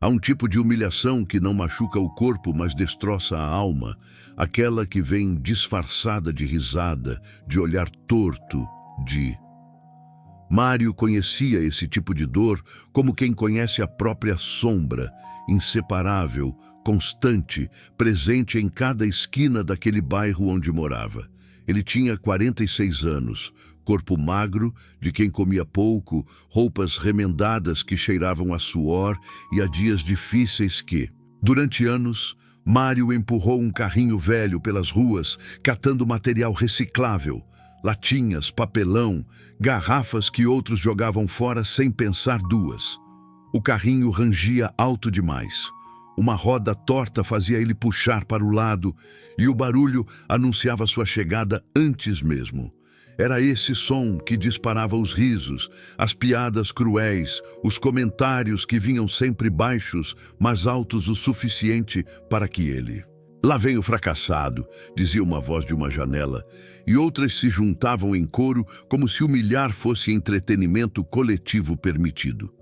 Há um tipo de humilhação que não machuca o corpo, mas destroça a alma, aquela que vem disfarçada de risada, de olhar torto, de... Mário conhecia esse tipo de dor como quem conhece a própria sombra, inseparável, constante, presente em cada esquina daquele bairro onde morava. Ele tinha 46 anos, corpo magro, de quem comia pouco, roupas remendadas que cheiravam a suor e a dias difíceis que, durante anos, Mário empurrou um carrinho velho pelas ruas, catando material reciclável, latinhas, papelão, garrafas que outros jogavam fora sem pensar duas. O carrinho rangia alto demais. Uma roda torta fazia ele puxar para o lado e o barulho anunciava sua chegada antes mesmo. Era esse som que disparava os risos, as piadas cruéis, os comentários que vinham sempre baixos, mas altos o suficiente para que ele... Lá vem o fracassado, dizia uma voz de uma janela, e outras se juntavam em coro como se humilhar fosse entretenimento coletivo permitido.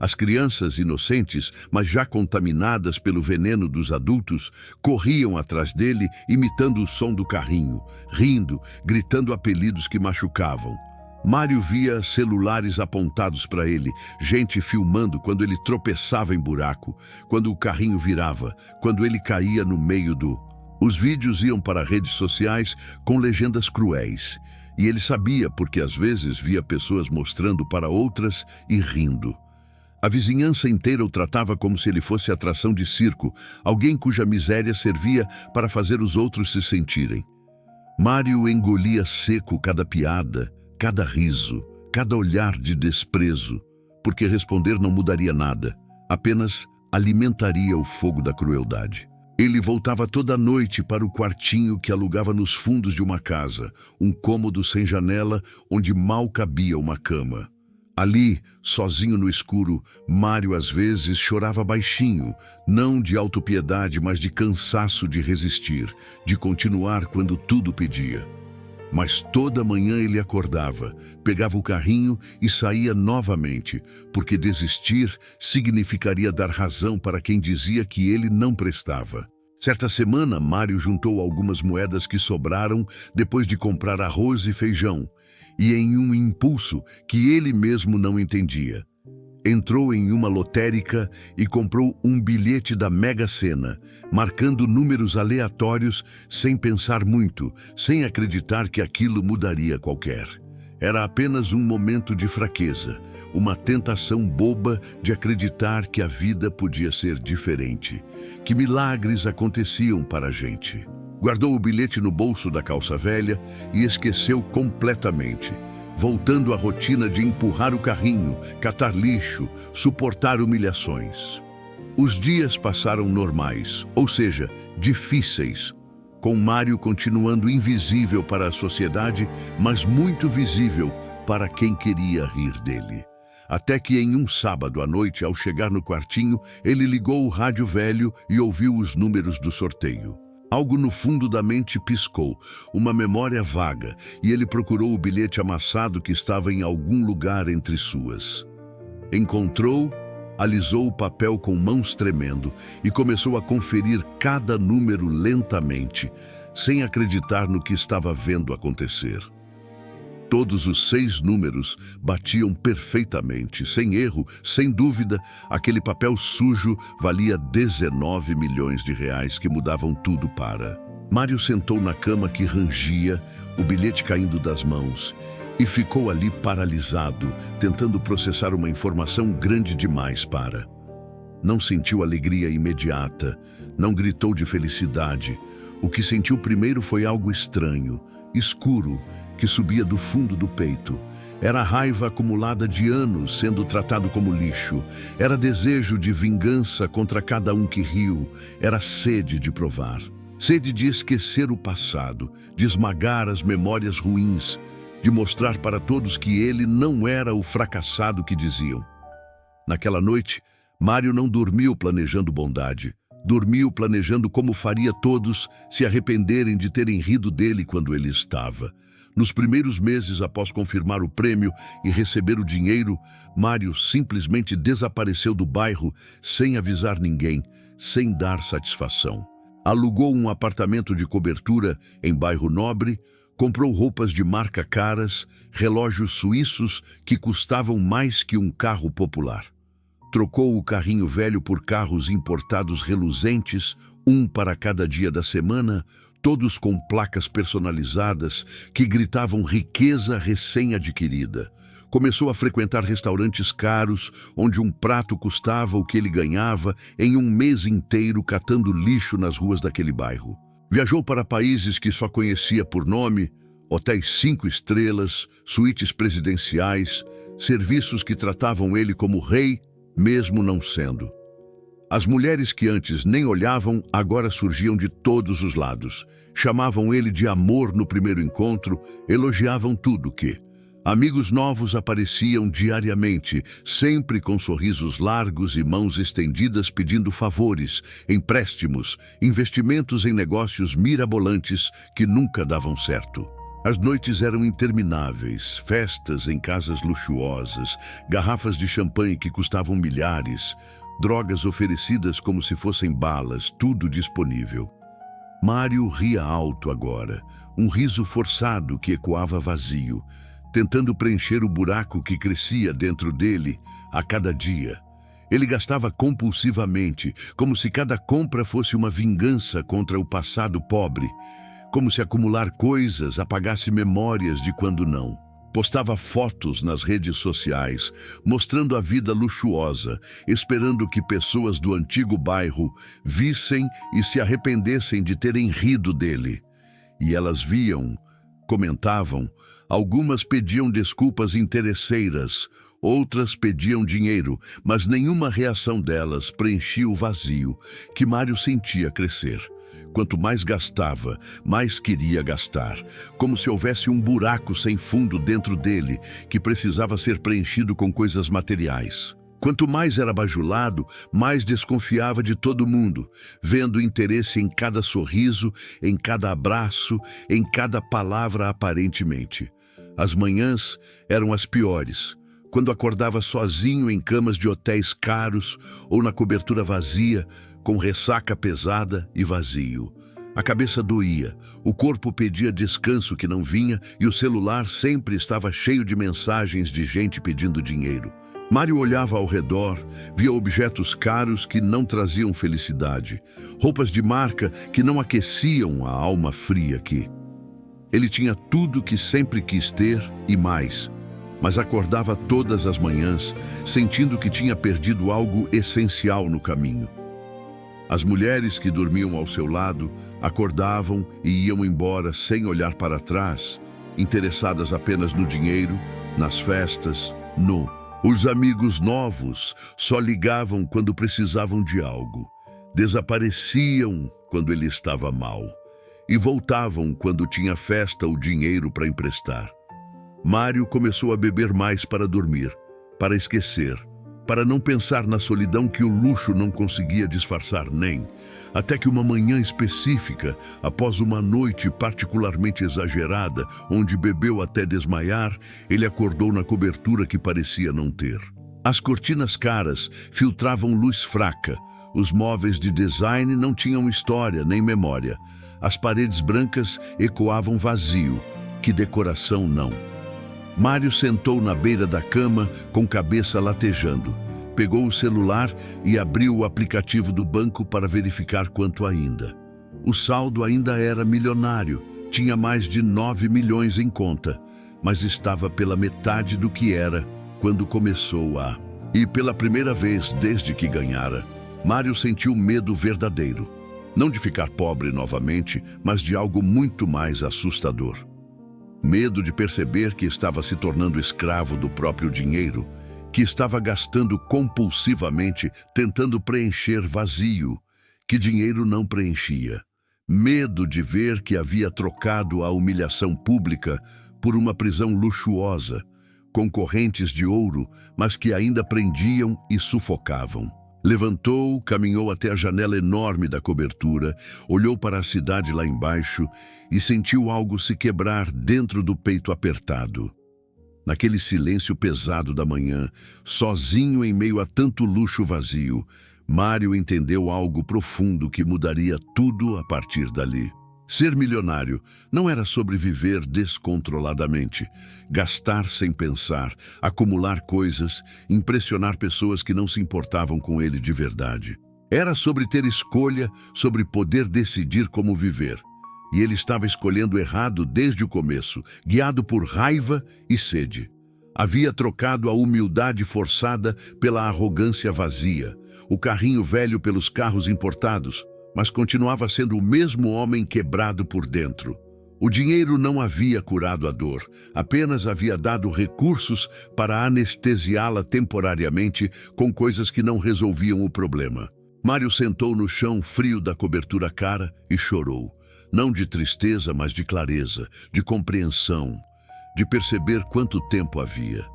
As crianças inocentes, mas já contaminadas pelo veneno dos adultos, corriam atrás dele, imitando o som do carrinho, rindo, gritando apelidos que machucavam. Mário via celulares apontados para ele, gente filmando quando ele tropeçava em buraco, quando o carrinho virava, quando ele caía no meio do... Os vídeos iam para redes sociais com legendas cruéis, e ele sabia porque às vezes via pessoas mostrando para outras e rindo. A vizinhança inteira o tratava como se ele fosse atração de circo, alguém cuja miséria servia para fazer os outros se sentirem. Mário engolia seco cada piada, cada riso, cada olhar de desprezo, porque responder não mudaria nada, apenas alimentaria o fogo da crueldade. Ele voltava toda noite para o quartinho que alugava nos fundos de uma casa, um cômodo sem janela onde mal cabia uma cama. Ali, sozinho no escuro, Mário às vezes chorava baixinho, não de autopiedade, mas de cansaço de resistir, de continuar quando tudo pedia. Mas toda manhã ele acordava, pegava o carrinho e saía novamente, porque desistir significaria dar razão para quem dizia que ele não prestava. Certa semana, Mário juntou algumas moedas que sobraram depois de comprar arroz e feijão, e em um impulso que ele mesmo não entendia, entrou em uma lotérica e comprou um bilhete da Mega Sena, marcando números aleatórios sem pensar muito, sem acreditar que aquilo mudaria qualquer. Era apenas um momento de fraqueza, uma tentação boba de acreditar que a vida podia ser diferente, que milagres aconteciam para a gente. Guardou o bilhete no bolso da calça velha e esqueceu completamente, voltando à rotina de empurrar o carrinho, catar lixo, suportar humilhações. Os dias passaram normais, ou seja, difíceis, com Mário continuando invisível para a sociedade, mas muito visível para quem queria rir dele. Até que em um sábado à noite, ao chegar no quartinho, ele ligou o rádio velho e ouviu os números do sorteio. Algo no fundo da mente piscou, uma memória vaga, e ele procurou o bilhete amassado que estava em algum lugar entre suas. Encontrou, alisou o papel com mãos tremendo e começou a conferir cada número lentamente, sem acreditar no que estava vendo acontecer. Todos os 6 números batiam perfeitamente, sem erro, sem dúvida. Aquele papel sujo valia 19 milhões de reais que mudavam tudo para... Mário sentou na cama que rangia, o bilhete caindo das mãos, e ficou ali paralisado, tentando processar uma informação grande demais para... Não sentiu alegria imediata, não gritou de felicidade. O que sentiu primeiro foi algo estranho, escuro, que subia do fundo do peito. Era raiva acumulada de anos sendo tratado como lixo. Era desejo de vingança contra cada um que riu. Era sede de provar. Sede de esquecer o passado, de esmagar as memórias ruins, de mostrar para todos que ele não era o fracassado que diziam. Naquela noite, Mário não dormiu planejando bondade. Dormiu planejando como faria todos se arrependerem de terem rido dele quando ele estava. Nos primeiros meses após confirmar o prêmio e receber o dinheiro, Mário simplesmente desapareceu do bairro sem avisar ninguém, sem dar satisfação. Alugou um apartamento de cobertura em bairro nobre, comprou roupas de marca caras, relógios suíços que custavam mais que um carro popular. Trocou o carrinho velho por carros importados reluzentes, um para cada dia da semana, todos com placas personalizadas que gritavam riqueza recém-adquirida. Começou a frequentar restaurantes caros, onde um prato custava o que ele ganhava em um mês inteiro catando lixo nas ruas daquele bairro. Viajou para países que só conhecia por nome, hotéis 5 estrelas, suítes presidenciais, serviços que tratavam ele como rei, mesmo não sendo. As mulheres que antes nem olhavam, agora surgiam de todos os lados. Chamavam ele de amor no primeiro encontro, elogiavam tudo que... Amigos novos apareciam diariamente, sempre com sorrisos largos e mãos estendidas pedindo favores, empréstimos, investimentos em negócios mirabolantes que nunca davam certo. As noites eram intermináveis, festas em casas luxuosas, garrafas de champanhe que custavam milhares, drogas oferecidas como se fossem balas, tudo disponível. Mário ria alto agora, um riso forçado que ecoava vazio, tentando preencher o buraco que crescia dentro dele a cada dia. Ele gastava compulsivamente, como se cada compra fosse uma vingança contra o passado pobre, como se acumular coisas apagasse memórias de quando não. Postava fotos nas redes sociais, mostrando a vida luxuosa, esperando que pessoas do antigo bairro vissem e se arrependessem de terem rido dele. E elas viam, comentavam, algumas pediam desculpas interesseiras, outras pediam dinheiro, mas nenhuma reação delas preenchia o vazio que Mário sentia crescer. Quanto mais gastava, mais queria gastar, como se houvesse um buraco sem fundo dentro dele que precisava ser preenchido com coisas materiais. Quanto mais era bajulado, mais desconfiava de todo mundo, vendo interesse em cada sorriso, em cada abraço, em cada palavra aparentemente. As manhãs eram as piores, quando acordava sozinho em camas de hotéis caros ou na cobertura vazia, com ressaca pesada e vazio. A cabeça doía, o corpo pedia descanso que não vinha e o celular sempre estava cheio de mensagens de gente pedindo dinheiro. Mário olhava ao redor, via objetos caros que não traziam felicidade, roupas de marca que não aqueciam a alma fria aqui. Ele tinha tudo que sempre quis ter e mais, mas acordava todas as manhãs sentindo que tinha perdido algo essencial no caminho. As mulheres que dormiam ao seu lado acordavam e iam embora sem olhar para trás, interessadas apenas no dinheiro, nas festas, no... Os amigos novos só ligavam quando precisavam de algo, desapareciam quando ele estava mal e voltavam quando tinha festa ou dinheiro para emprestar. Mário começou a beber mais para dormir, para esquecer, para não pensar na solidão que o luxo não conseguia disfarçar nem, até que uma manhã específica, após uma noite particularmente exagerada, onde bebeu até desmaiar, ele acordou na cobertura que parecia não ter. As cortinas caras filtravam luz fraca, os móveis de design não tinham história nem memória, as paredes brancas ecoavam vazio, que decoração não. Mário sentou na beira da cama, com cabeça latejando. Pegou o celular e abriu o aplicativo do banco para verificar quanto ainda. O saldo ainda era milionário, tinha mais de 9 milhões em conta, mas estava pela metade do que era quando começou a... E pela primeira vez desde que ganhara, Mário sentiu medo verdadeiro. Não de ficar pobre novamente, mas de algo muito mais assustador. Medo de perceber que estava se tornando escravo do próprio dinheiro, que estava gastando compulsivamente, tentando preencher vazio, que dinheiro não preenchia. Medo de ver que havia trocado a humilhação pública por uma prisão luxuosa, com correntes de ouro, mas que ainda prendiam e sufocavam. Levantou, caminhou até a janela enorme da cobertura, olhou para a cidade lá embaixo e sentiu algo se quebrar dentro do peito apertado. Naquele silêncio pesado da manhã, sozinho em meio a tanto luxo vazio, Mário entendeu algo profundo que mudaria tudo a partir dali. Ser milionário não era sobre viver descontroladamente, gastar sem pensar, acumular coisas, impressionar pessoas que não se importavam com ele de verdade. Era sobre ter escolha, sobre poder decidir como viver. E ele estava escolhendo errado desde o começo, guiado por raiva e sede. Havia trocado a humildade forçada pela arrogância vazia, o carrinho velho pelos carros importados, mas continuava sendo o mesmo homem quebrado por dentro. O dinheiro não havia curado a dor, apenas havia dado recursos para anestesiá-la temporariamente com coisas que não resolviam o problema. Mário sentou no chão frio da cobertura cara e chorou. Não de tristeza, mas de clareza, de compreensão, de perceber quanto tempo havia.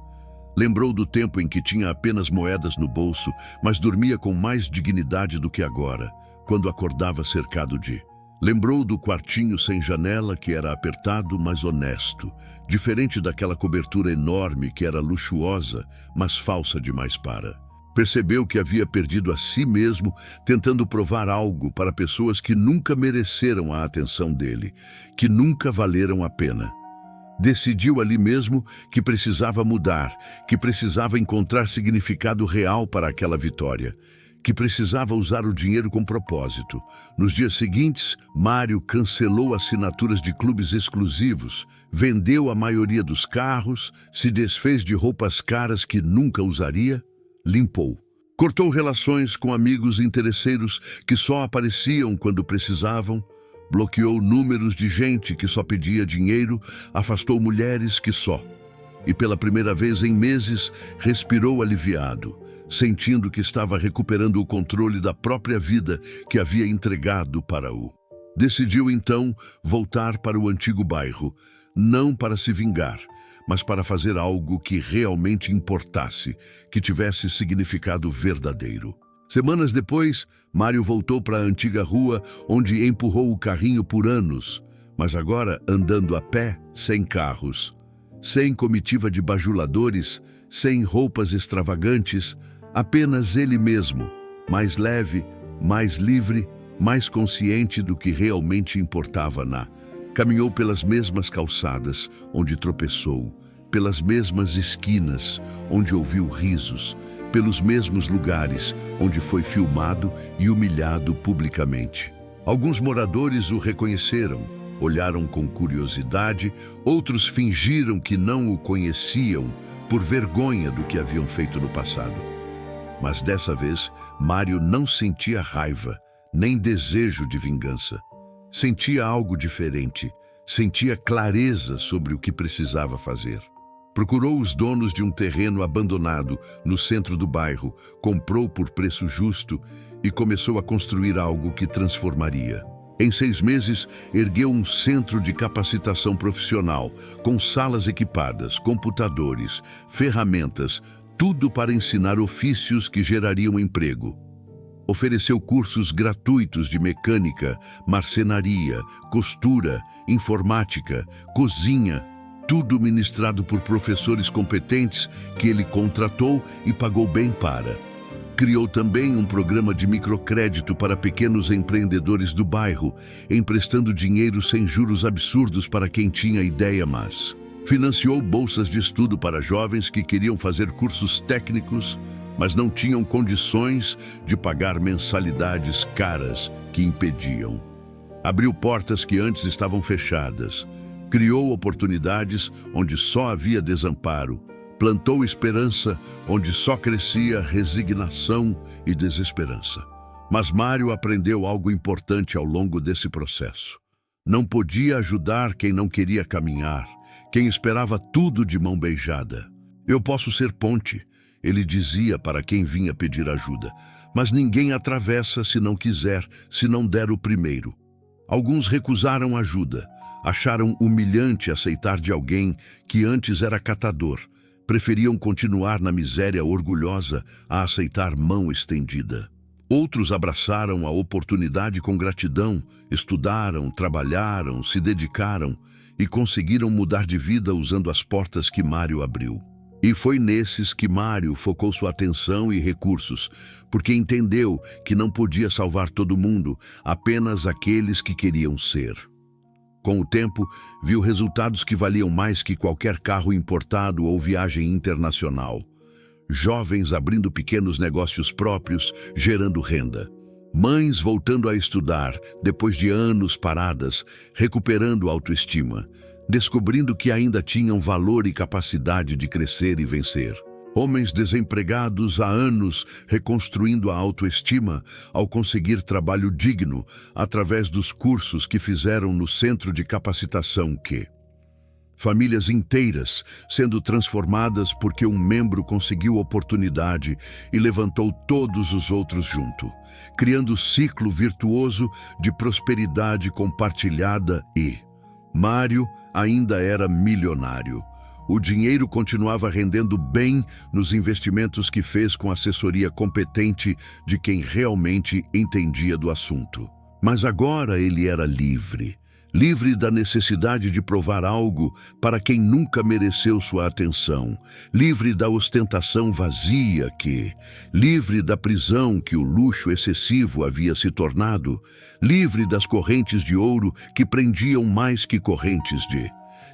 Lembrou do tempo em que tinha apenas moedas no bolso, mas dormia com mais dignidade do que agora, quando acordava cercado de... Lembrou do quartinho sem janela que era apertado, mas honesto, diferente daquela cobertura enorme que era luxuosa, mas falsa demais para. Percebeu que havia perdido a si mesmo, tentando provar algo para pessoas que nunca mereceram a atenção dele, que nunca valeram a pena. Decidiu ali mesmo que precisava mudar, que precisava encontrar significado real para aquela vitória, que precisava usar o dinheiro com propósito. Nos dias seguintes, Mário cancelou assinaturas de clubes exclusivos, vendeu a maioria dos carros, se desfez de roupas caras que nunca usaria, limpou. Cortou relações com amigos interesseiros que só apareciam quando precisavam, bloqueou números de gente que só pedia dinheiro, afastou mulheres que só. E pela primeira vez em meses, respirou aliviado, sentindo que estava recuperando o controle da própria vida que havia entregado para o. Decidiu então voltar para o antigo bairro, não para se vingar, mas para fazer algo que realmente importasse, que tivesse significado verdadeiro. Semanas depois, Mário voltou para a antiga rua onde empurrou o carrinho por anos, mas agora andando a pé, sem carros, sem comitiva de bajuladores, sem roupas extravagantes, apenas ele mesmo, mais leve, mais livre, mais consciente do que realmente importava Caminhou pelas mesmas calçadas onde tropeçou, pelas mesmas esquinas onde ouviu risos, pelos mesmos lugares onde foi filmado e humilhado publicamente. Alguns moradores o reconheceram, olharam com curiosidade, outros fingiram que não o conheciam por vergonha do que haviam feito no passado. Mas dessa vez, Mário não sentia raiva, nem desejo de vingança. Sentia algo diferente, sentia clareza sobre o que precisava fazer. Procurou os donos de um terreno abandonado no centro do bairro, comprou por preço justo e começou a construir algo que transformaria. Em 6 meses, ergueu um centro de capacitação profissional, com salas equipadas, computadores, ferramentas, tudo para ensinar ofícios que gerariam emprego. Ofereceu cursos gratuitos de mecânica, marcenaria, costura, informática, cozinha, tudo ministrado por professores competentes que ele contratou e pagou bem para. Criou também um programa de microcrédito para pequenos empreendedores do bairro, emprestando dinheiro sem juros absurdos para quem tinha ideia, mas financiou bolsas de estudo para jovens que queriam fazer cursos técnicos, mas não tinham condições de pagar mensalidades caras que impediam. Abriu portas que antes estavam fechadas, criou oportunidades onde só havia desamparo, plantou esperança onde só crescia resignação e desesperança. Mas Mário aprendeu algo importante ao longo desse processo. Não podia ajudar quem não queria caminhar, quem esperava tudo de mão beijada. Eu posso ser ponte, ele dizia para quem vinha pedir ajuda, mas ninguém atravessa se não quiser, se não der o primeiro. Alguns recusaram ajuda, acharam humilhante aceitar de alguém que antes era catador, preferiam continuar na miséria orgulhosa a aceitar mão estendida. Outros abraçaram a oportunidade com gratidão, estudaram, trabalharam, se dedicaram e conseguiram mudar de vida usando as portas que Mário abriu. E foi nesses que Mário focou sua atenção e recursos, porque entendeu que não podia salvar todo mundo, apenas aqueles que queriam ser. Com o tempo, viu resultados que valiam mais que qualquer carro importado ou viagem internacional. Jovens abrindo pequenos negócios próprios, gerando renda. Mães voltando a estudar, depois de anos paradas, recuperando autoestima, descobrindo que ainda tinham valor e capacidade de crescer e vencer. Homens desempregados há anos reconstruindo a autoestima ao conseguir trabalho digno através dos cursos que fizeram no centro de capacitação que... Famílias inteiras sendo transformadas porque um membro conseguiu oportunidade e levantou todos os outros junto, criando ciclo virtuoso de prosperidade compartilhada e... Mário ainda era milionário. O dinheiro continuava rendendo bem nos investimentos que fez com assessoria competente de quem realmente entendia do assunto. Mas agora ele era livre. Livre da necessidade de provar algo para quem nunca mereceu sua atenção, livre da ostentação vazia livre da prisão que o luxo excessivo havia se tornado, livre das correntes de ouro que prendiam mais que correntes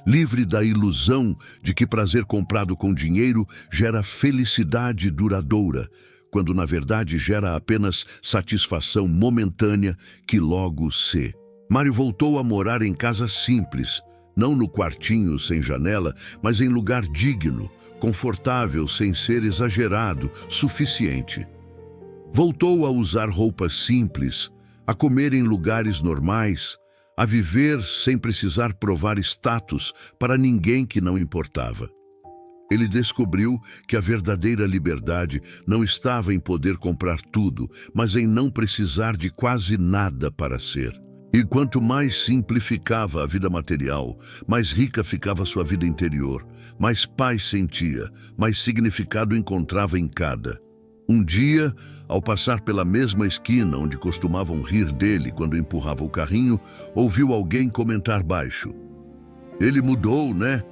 livre da ilusão de que prazer comprado com dinheiro gera felicidade duradoura, quando na verdade gera apenas satisfação momentânea que logo se... Mário voltou a morar em casa simples, não no quartinho sem janela, mas em lugar digno, confortável sem ser exagerado, suficiente. Voltou a usar roupas simples, a comer em lugares normais, a viver sem precisar provar status para ninguém que não importava. Ele descobriu que a verdadeira liberdade não estava em poder comprar tudo, mas em não precisar de quase nada para ser. E quanto mais simplificava a vida material, mais rica ficava sua vida interior, mais paz sentia, mais significado encontrava em cada. Um dia, ao passar pela mesma esquina onde costumavam rir dele quando empurrava o carrinho, ouviu alguém comentar baixo: "Ele mudou, né?"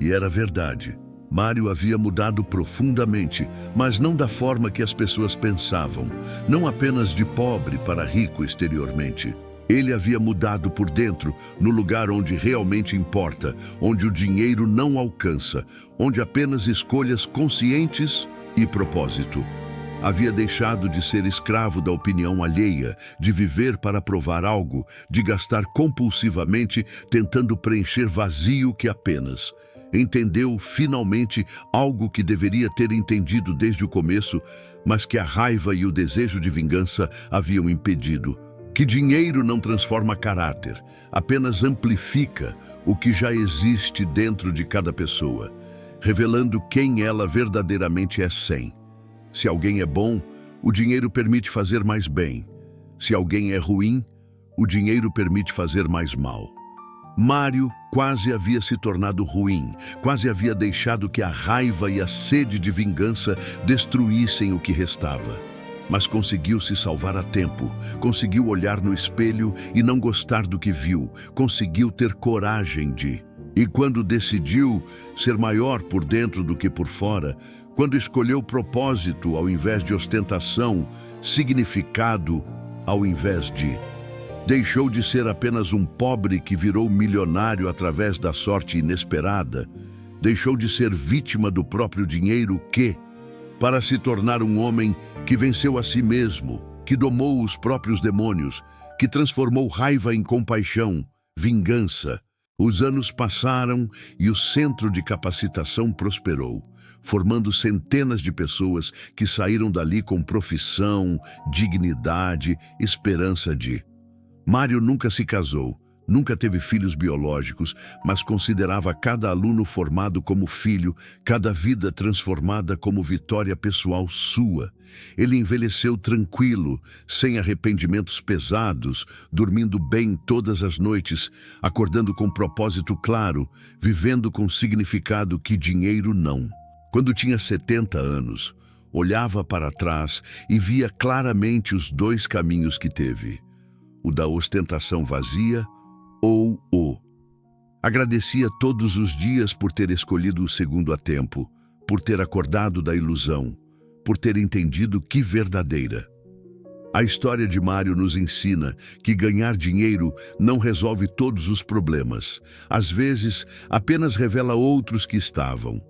E era verdade. Mário havia mudado profundamente, mas não da forma que as pessoas pensavam, não apenas de pobre para rico exteriormente. Ele havia mudado por dentro, no lugar onde realmente importa, onde o dinheiro não alcança, onde apenas escolhas conscientes e propósito. Havia deixado de ser escravo da opinião alheia, de viver para provar algo, de gastar compulsivamente tentando preencher vazio que apenas... Entendeu finalmente algo que deveria ter entendido desde o começo, mas que a raiva e o desejo de vingança haviam impedido. Que dinheiro não transforma caráter, apenas amplifica o que já existe dentro de cada pessoa, revelando quem ela verdadeiramente é sem. Se alguém é bom, o dinheiro permite fazer mais bem. Se alguém é ruim, o dinheiro permite fazer mais mal. Mário quase havia se tornado ruim, quase havia deixado que a raiva e a sede de vingança destruíssem o que restava. Mas conseguiu se salvar a tempo, conseguiu olhar no espelho e não gostar do que viu, conseguiu ter coragem de... E quando decidiu ser maior por dentro do que por fora, quando escolheu propósito ao invés de ostentação, significado ao invés de... Deixou de ser apenas um pobre que virou milionário através da sorte inesperada. Deixou de ser vítima do próprio dinheiro para se tornar um homem que venceu a si mesmo, que domou os próprios demônios, que transformou raiva em compaixão, vingança. Os anos passaram e o centro de capacitação prosperou, formando centenas de pessoas que saíram dali com profissão, dignidade, esperança de... Mário nunca se casou, Nunca teve filhos biológicos, mas considerava cada aluno formado como filho, cada vida transformada como vitória pessoal sua. Ele envelheceu tranquilo, sem arrependimentos pesados, dormindo bem todas as noites, acordando com propósito claro, vivendo com significado que dinheiro não. Quando tinha 70 anos, olhava para trás e via claramente os dois caminhos que teve: o da ostentação vazia ou o. Agradecia todos os dias por ter escolhido o segundo a tempo, por ter acordado da ilusão, por ter entendido que verdadeira. A história de Mário nos ensina que ganhar dinheiro não resolve todos os problemas. Às vezes, apenas revela outros que estavam.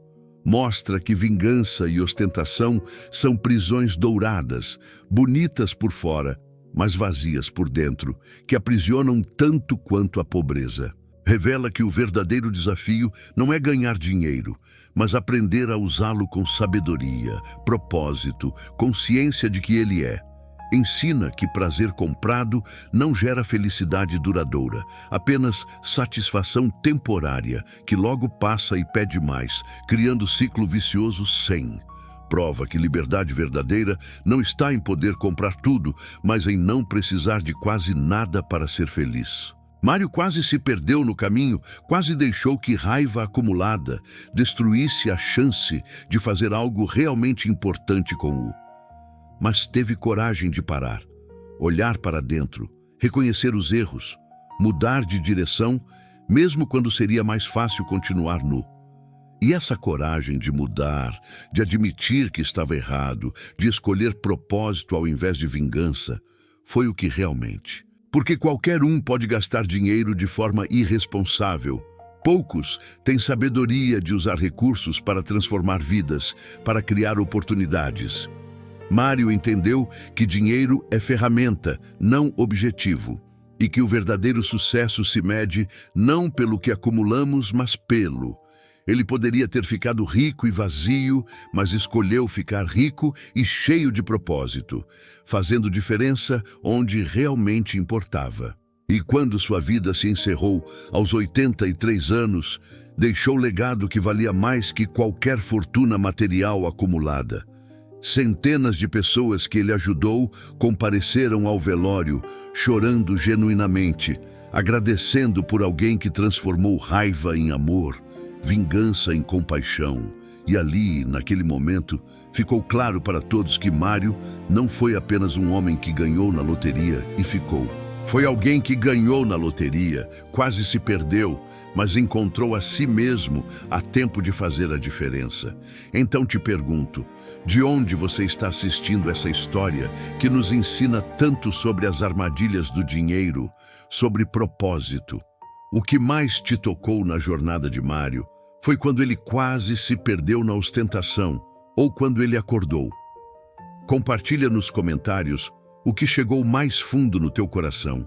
Mostra que vingança e ostentação são prisões douradas, bonitas por fora, mas vazias por dentro, que aprisionam tanto quanto a pobreza. Revela que o verdadeiro desafio não é ganhar dinheiro, mas aprender a usá-lo com sabedoria, propósito, consciência de que ele é. Ensina que prazer comprado não gera felicidade duradoura, apenas satisfação temporária, que logo passa e pede mais, criando ciclo vicioso sem. Prova que liberdade verdadeira não está em poder comprar tudo, mas em não precisar de quase nada para ser feliz. Mário quase se perdeu no caminho, quase deixou que raiva acumulada destruísse a chance de fazer algo realmente importante com o. Mas teve coragem de parar, olhar para dentro, reconhecer os erros, mudar de direção, mesmo quando seria mais fácil continuar nu. E essa coragem de mudar, de admitir que estava errado, de escolher propósito ao invés de vingança, foi o que realmente. Porque qualquer um pode gastar dinheiro de forma irresponsável. Poucos têm sabedoria de usar recursos para transformar vidas, para criar oportunidades. Mário entendeu que dinheiro é ferramenta, não objetivo, e que o verdadeiro sucesso se mede não pelo que acumulamos, mas pelo. Ele poderia ter ficado rico e vazio, mas escolheu ficar rico e cheio de propósito, fazendo diferença onde realmente importava. E quando sua vida se encerrou aos 83 anos, deixou legado que valia mais que qualquer fortuna material acumulada. Centenas de pessoas que ele ajudou compareceram ao velório, chorando genuinamente, agradecendo por alguém que transformou raiva em amor, vingança em compaixão. E ali, naquele momento, ficou claro para todos que Mário não foi apenas um homem que ganhou na loteria e ficou. Foi alguém que ganhou na loteria, quase se perdeu, mas encontrou a si mesmo a tempo de fazer a diferença. Então te pergunto, de onde você está assistindo essa história que nos ensina tanto sobre as armadilhas do dinheiro, sobre propósito? O que mais te tocou na jornada de Mário foi quando ele quase se perdeu na ostentação ou quando ele acordou. Compartilha nos comentários o que chegou mais fundo no teu coração,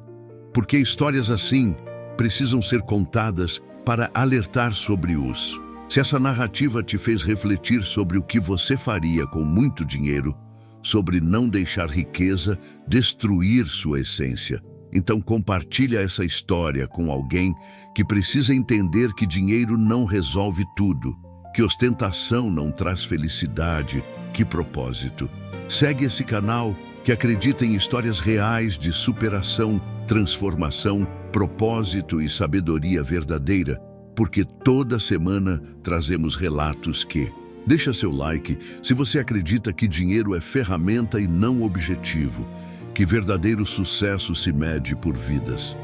porque histórias assim precisam ser contadas para alertar sobre os. Se essa narrativa te fez refletir sobre o que você faria com muito dinheiro, sobre não deixar riqueza destruir sua essência, então compartilha essa história com alguém que precisa entender que dinheiro não resolve tudo, que ostentação não traz felicidade, que propósito. Segue esse canal que acredita em histórias reais de superação, transformação, propósito e sabedoria verdadeira, porque toda semana trazemos relatos que... Deixa seu like se você acredita que dinheiro é ferramenta e não objetivo, que verdadeiro sucesso se mede por vidas.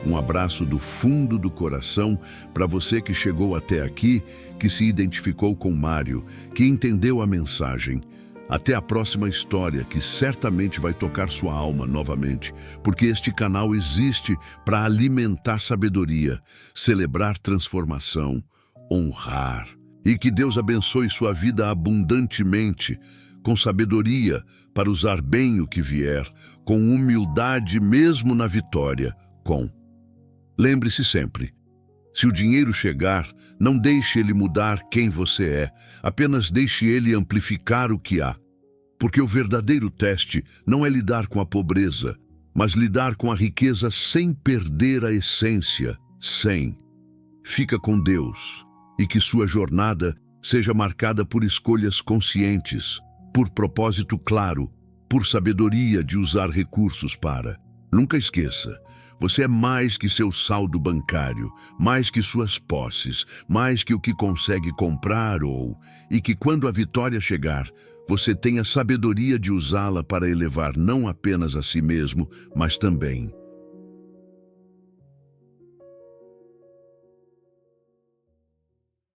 Um abraço do fundo do coração para você que chegou até aqui, que se identificou com Mário, que entendeu a mensagem. Até a próxima história, que certamente vai tocar sua alma novamente, porque este canal existe para alimentar sabedoria, celebrar transformação, honrar. E que Deus abençoe sua vida abundantemente, com sabedoria para usar bem o que vier, com humildade mesmo na vitória, com. Lembre-se sempre, se o dinheiro chegar, não deixe ele mudar quem você é, apenas deixe ele amplificar o que há. Porque o verdadeiro teste não é lidar com a pobreza, mas lidar com a riqueza sem perder a essência, sem. Fica com Deus, e que sua jornada seja marcada por escolhas conscientes, por propósito claro, por sabedoria de usar recursos para. Nunca esqueça, você é mais que seu saldo bancário, mais que suas posses, mais que o que consegue comprar e que quando a vitória chegar, você tenha sabedoria de usá-la para elevar não apenas a si mesmo, mas também